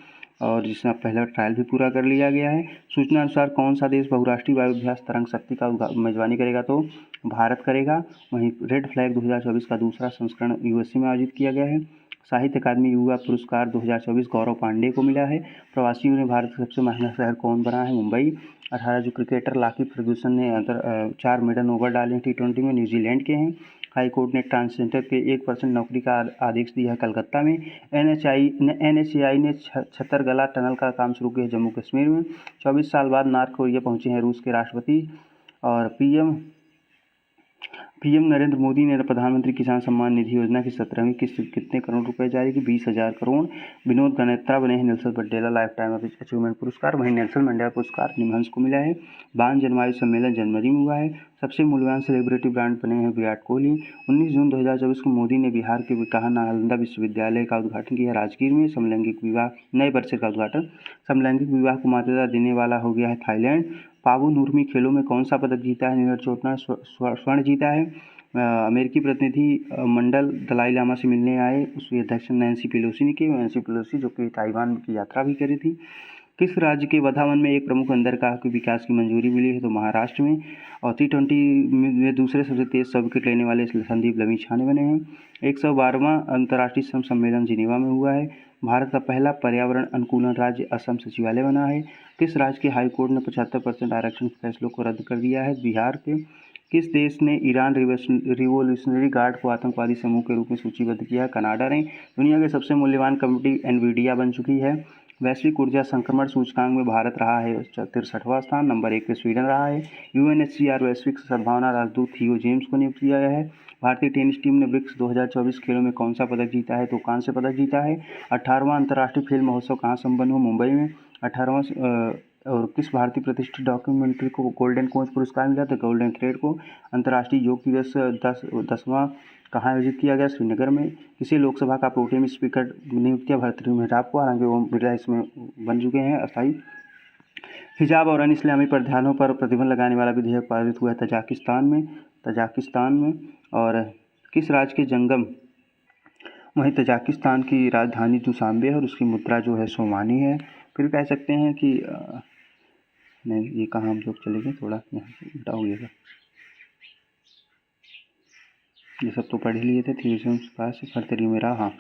और जिसका पहला ट्रायल भी पूरा कर लिया गया है। सूचना अनुसार कौन सा देश बहुराष्ट्रीय वायुअभ्यास तरंग शक्ति का मेजबानी करेगा? तो भारत करेगा। वहीं रेड फ्लैग 2024 का दूसरा संस्करण USA में आयोजित किया गया है। साहित्य अकादमी युवा पुरस्कार 2024 गौरव पांडे को मिला है। प्रवासियों ने भारत का सबसे महंगा शहर कौन बना है? मुंबई। 18 जो क्रिकेटर लाकी फर्ग्यूसन ने 4 मेडल ओवर डाले T20 में न्यूजीलैंड के हैं। हाई कोर्ट ने ट्रांसजेंडर के 1% नौकरी का आदेश दिया है कलकत्ता में। NHAI ने छतरगला टनल का काम शुरू किया जम्मू कश्मीर में। 24 साल बाद नॉर्थ कोरिया पहुंचे हैं रूस के राष्ट्रपति। और पीएम नरेंद्र मोदी ने प्रधानमंत्री किसान सम्मान निधि योजना की 17वीं किस्त कितने करोड़ रुपए जारी की? 20,000 करोड़। विनोद गनेत्रा बने हैं Nelson Mandela life time achievement पुरस्कार। वहीं नेल्सन मंडेला पुरस्कार निमहंस को मिला है। बान जलवायु सम्मेलन जनवरी में हुआ है। सबसे मूल्यवान सेलिब्रिटी ब्रांड बने हैं विराट कोहली। 19 जून 2024 को मोदी ने बिहार के कहा नालंदा विश्वविद्यालय का उद्घाटन किया। राजगीर में समलैंगिक विवाह नए परिसर का उद्घाटन। समलैंगिक विवाह को मान्यता देने वाला हो गया है थाईलैंड। पावो नूर्मी खेलों में कौन सा पदक जीता है? नीरज चोपड़ा स्वर्ण जीता है। अमेरिकी प्रतिनिधि मंडल दलाई लामा से मिलने आए। उसकी अध्यक्ष नैन्सी पेलोसी ने की। नैन्सी पेलोसी जो कि ताइवान की यात्रा भी करी थी। किस राज्य के वर्धावन में एक प्रमुख बंदरगाह के विकास की मंजूरी मिली है? तो महाराष्ट्र में। और T20 में दूसरे सबसे तेज विकेट लेने वाले संदीप लमीछाने बने हैं। 112वां अंतर्राष्ट्रीय श्रम सम्मेलन जिनेवा में हुआ है। भारत का पहला पर्यावरण अनुकूलन राज्य असम सचिवालय बना है। किस राज्य के हाईकोर्ट ने 75% आरक्षण फैसलों को रद्द कर दिया है? बिहार के। किस देश ने ईरान रिवोल्यूशनरी गार्ड को आतंकवादी समूह के रूप में सूचीबद्ध किया है? कनाडा ने। दुनिया के सबसे मूल्यवान कंपनी एनवीडिया बन चुकी है। वैश्विक ऊर्जा संक्रमण सूचकांक में भारत रहा है 63वां स्थान। नंबर 1 पे स्वीडन रहा है। UNHCR वैश्विक सद्भावना राजदूत थियो जेम्स को नियुक्त किया गया है। भारतीय टेनिस टीम ने ब्रिक्स 2024 खेलों में कौन सा पदक जीता है? तो कांस्य पदक जीता है। 18वां अंतर्राष्ट्रीय फिल्म महोत्सव कहाँ संपन्न हुआ? मुंबई में। 18वां और किस भारतीय प्रतिष्ठित डॉक्यूमेंट्री को गोल्डन कोच पुरस्कार मिला? था गोल्डन थ्रेड को। अंतर्राष्ट्रीय योग दिवस 10वां कहाँ आयोजित किया गया? श्रीनगर में। किसी लोकसभा का प्रोटेम स्पीकर नियुक्त किया? भर्तृहरि मेहताब को। हालांकि ओम बिरला इसमें बन चुके हैं अस्थायी। हिजाब और अन्य इस्लामी परिधानों पर प्रतिबंध लगाने वाला विधेयक पारित हुआ है तजाकिस्तान में। और किस राज्य के जंगम वहीं तजाकिस्तान की राजधानी दुशांबे है और उसकी मुद्रा जो है सोमानी है। फिर कह सकते हैं कि नहीं, ये कहाँ हम लोग चले गए, थोड़ा यहाँ से उल्टा हो गया। ये सब तो पढ़ ही लिए थे। भर्तृहरि मेहताब। हाँ।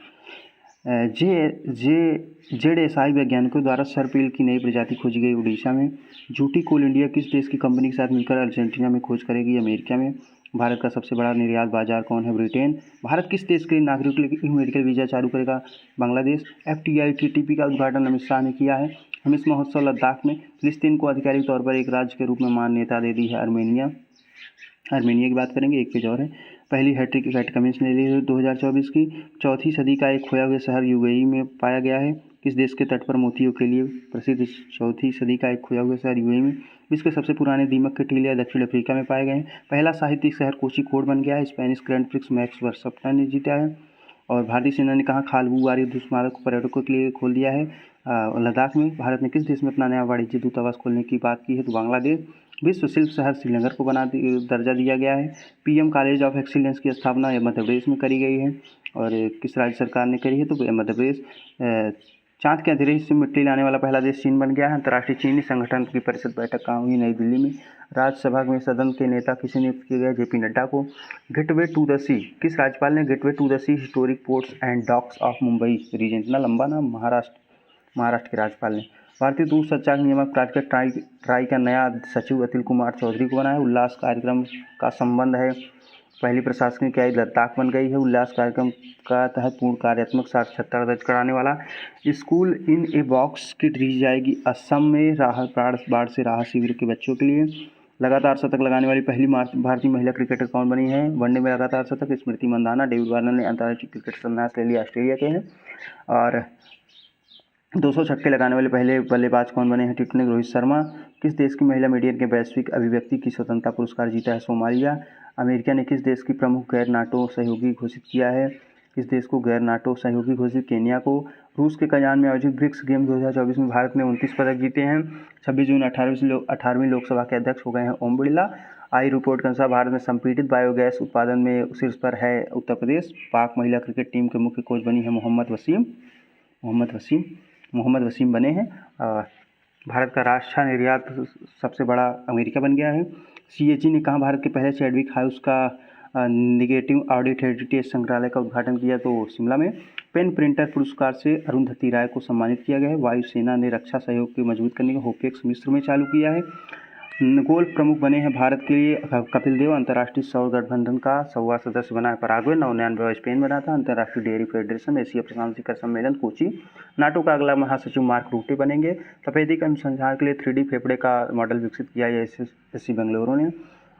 ZSI वैज्ञानिकों द्वारा सर्पिल की नई प्रजाति खोजी गई उड़ीसा में। जूटी कोल इंडिया किस देश की कंपनी के साथ मिलकर अर्जेंटीना में खोज करेगी? अमेरिका में। भारत का सबसे बड़ा निर्यात बाजार कौन है? ब्रिटेन। भारत किस देश के नागरिकों के लिए मेडिकल वीज़ा चालू करेगा? बांग्लादेश। FTI TTP का उद्घाटन अमित शाह ने किया है। हिम्स महोत्सव लद्दाख में। फिलिस्तीन को आधिकारिक तौर पर एक राज्य के रूप में मान्यता दे दी है अर्मेनिया। अर्मेनिया की बात करेंगे, एक पेज और है। पहली हैट्रिक कैट कमिंस ने ली है 2024 की। चौथी सदी का एक खोया हुआ शहर UAE में पाया गया है। किस देश के तट पर मोतियों के लिए प्रसिद्ध चौथी सदी का एक खोया हुआ शहर UAE में। विश्व के सबसे पुराने दीमक के टीले दक्षिण अफ्रीका में पाए गए हैं। पहला साहित्यिक शहर कोझिकोड बन गया है। Spanish grand prix max Verstappen ने जीता है। और भारतीय सेना ने कहा खालबू वार युद्ध स्मारक को पर्यटकों के लिए खोल दिया है। लद्दाख में। भारत ने किस देश में अपना नया वाणिज्य दूतावास खोलने की बात की है? तो बांग्लादेश। विश्व शिल्प शहर श्रीनगर को दर्जा दिया गया है। PM कॉलेज ऑफ एक्सीलेंस की स्थापना मध्य प्रदेश में करी गई है। और किस राज्य सरकार ने करी है? तो मध्य प्रदेश। चांद के अंधेरे हिस्से में मिट्टी लाने वाला पहला देश चीन बन गया है। अंतर्राष्ट्रीय चीनी संगठन की परिषद बैठक कहाँ हुई? नई दिल्ली में। राज्यसभा में सदन के नेता किसे नियुक्त किया गया? JP नड्डा को। गेटवे टू द सी किस राज्यपाल ने gateway to the sea historic ports and docks of Mumbai region, इतना लंबा नाम, महाराष्ट्र के राज्यपाल ने। भारतीय दूध संचार नियामक प्राधिकरण ट्राई का नया सचिव अतिल कुमार चौधरी को बनाया। उल्लास कार्यक्रम का संबंध है पहली प्रशासनिक इकाई लद्दाख बन गई है। उल्लास कार्यक्रम का तहत पूर्ण कार्यात्मक साक्षरता दर्ज कराने वाला school in a box kit दी जाएगी असम में। बाढ़ से राहत शिविर के बच्चों के लिए। लगातार शतक लगाने वाली पहली भारतीय महिला क्रिकेटर कौन बनी है? वनडे में लगातार शतक स्मृति मंदाना। डेविड वार्नर ने अंतर्राष्ट्रीय क्रिकेट संन्यास ले लिया, ऑस्ट्रेलिया के हैं। और 200 छक्के लगाने वाले पहले बल्लेबाज कौन बने हैं? टी20 रोहित शर्मा। किस देश की महिला मीडियन के वैश्विक अभिव्यक्ति की स्वतंत्रता पुरस्कार जीता है? सोमालिया। अमेरिका ने किस देश की प्रमुख गैर नाटो सहयोगी घोषित किया है? किस देश को गैर नाटो सहयोगी घोषित? केन्या को। रूस के कजान में आयोजित ब्रिक्स गेम 2024 में भारत ने 29 पदक जीते हैं। 26 जून 18वीं लोकसभा के अध्यक्ष हो गए हैं ओम बिरला। आई रिपोर्ट के अनुसार भारत में संपीड़ित बायोगैस उत्पादन में शीर्ष पर है उत्तर प्रदेश। पाक महिला क्रिकेट टीम के मुख्य कोच बनी है मोहम्मद वसीम बने हैं। भारत का रक्षा निर्यात सबसे बड़ा अमेरिका बन गया है। CAG ने कहा भारत के पहले चैडविक हाउस का निगेटिव ऑडिट हेरिटेज संग्रहालय का उद्घाटन किया? तो शिमला में। पेन प्रिंटर पुरस्कार से अरुंधति राय को सम्मानित किया गया है। वायुसेना ने रक्षा सहयोग को मजबूत करने का होपेक्स मिस्र में चालू किया है। गोल्फ प्रमुख बने हैं भारत के लिए कपिल देव। अंतर्राष्ट्रीय सौर गठबंधन का 100वां सदस्य बना है पराग्वे। 99वां स्पेन बना था। अंतर्राष्ट्रीय डेयरी फेडरेशन एशिया प्रशांत शिखर सम्मेलन कोची। नाटो का अगला महासचिव मार्क रूटे बनेंगे। तपेदिक अनुसंधान के लिए 3D फेफड़े का मॉडल विकसित किया है SC बेंगलुरु ने।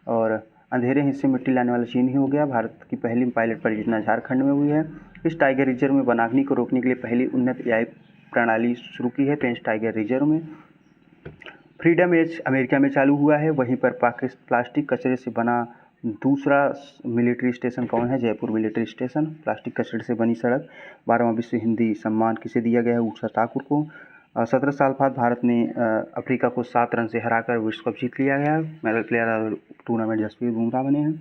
और अंधेरे हिस्से मिट्टी लाने वाला चीन ही हो गया। भारत की पहली पायलट परियोजना झारखंड में हुई है। इस टाइगर रिजर्व में वनाग्नि को रोकने के लिए पहली उन्नत AI प्रणाली शुरू की है पेंच टाइगर रिजर्व में। फ्रीडम एज अमेरिका में चालू हुआ है। वहीं पर प्लास्टिक कचरे से बना दूसरा मिलिट्री स्टेशन कौन है? Jaipur military station. प्लास्टिक कचरे से बनी सड़क। 12वां विश्व हिंदी सम्मान किसे दिया गया है? ऊषा ठाकुर को। 17 साल बाद भारत ने अफ्रीका को 7 रन से हराकर विश्व कप जीत लिया गया। Medal player tournament Jasprit Bumrah बने हैं।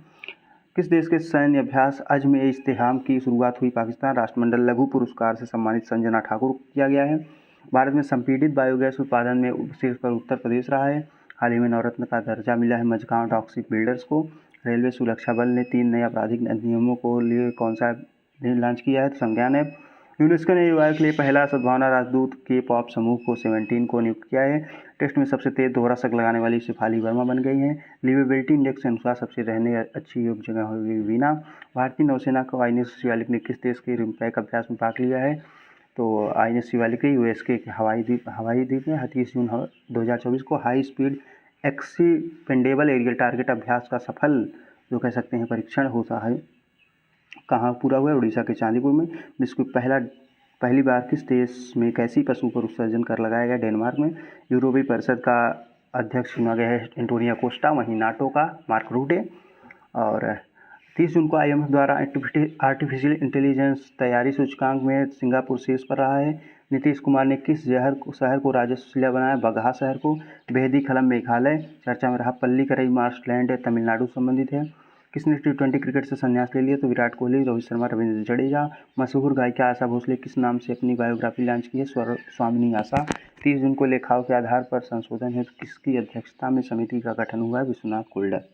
किस देश के सैन्य अभ्यास अज़्म ए इज्तिहाम की शुरुआत हुई? पाकिस्तान। राष्ट्रमंडल लघु पुरस्कार से सम्मानित संजना ठाकुर को किया गया है। भारत में संपीड़ित बायोगैस उत्पादन में शीर्ष पर उत्तर प्रदेश रहा है। हाल ही में नवरत्न का दर्जा मिला है मझगांव टॉक्सिक बिल्डर्स को। रेलवे सुरक्षा बल ने 3 नए आपराधिक अधिनियमों को लिए कौन सा लॉन्च किया है? तो संज्ञान ऐप। यूनेस्को ने युवाओं के लिए पहला सद्भावना राजदूत के पॉप समूह को 17 को नियुक्त किया है। टेस्ट में सबसे तेज दोहरा शतक लगाने वाली शेफाली वर्मा बन गई हैं। लिवेबिलिटी इंडेक्स के अनुसार सबसे रहने अच्छी योग्य जगह होगी वीना। भारतीय नौसेना को INS शिवालिक ने किस देश के रिम्पैक अभ्यास में भाग लिया है? तो INS शिवालिक US के हवाई द्वीप में 30 जून 2024 को high speed expendable aerial target अभ्यास का सफल जो कह सकते हैं परीक्षण होता है। कहाँ पूरा हुआ है? उड़ीसा के चांदीपुर में। जिसको पहली बार किस देश में कैसी पशु पर उत्सर्जन कर लगाया गया? डेनमार्क में। यूरोपीय परिषद का अध्यक्ष चुना गया है एंटोनियो कोस्टा। वहीं नाटो का मार्क रूटे। और 30 जून को IMF द्वारा आर्टिफिशियल इंटेलिजेंस तैयारी सूचकांक में सिंगापुर शीर्ष पर रहा है। नीतीश कुमार ने किस शहर को राजस्व जिला बनाया? बगहा शहर को। बेहदी खलम मेघालय चर्चा में रहा। पल्लीकराई मार्शलैंड तमिलनाडु संबंधित है। किसने T20 क्रिकेट से संन्यास ले लिया? तो विराट कोहली, रोहित शर्मा, रविंद्र जडेजा। मशहूर गायिका आशा भोसले किस नाम से अपनी बायोग्राफी लॉन्च की है? स्वामिनी आशा। 30 जून को लेखाओं के आधार पर संशोधन हेतु किसकी अध्यक्षता में समिति का गठन हुआ है? विश्वनाथ कुल्डर।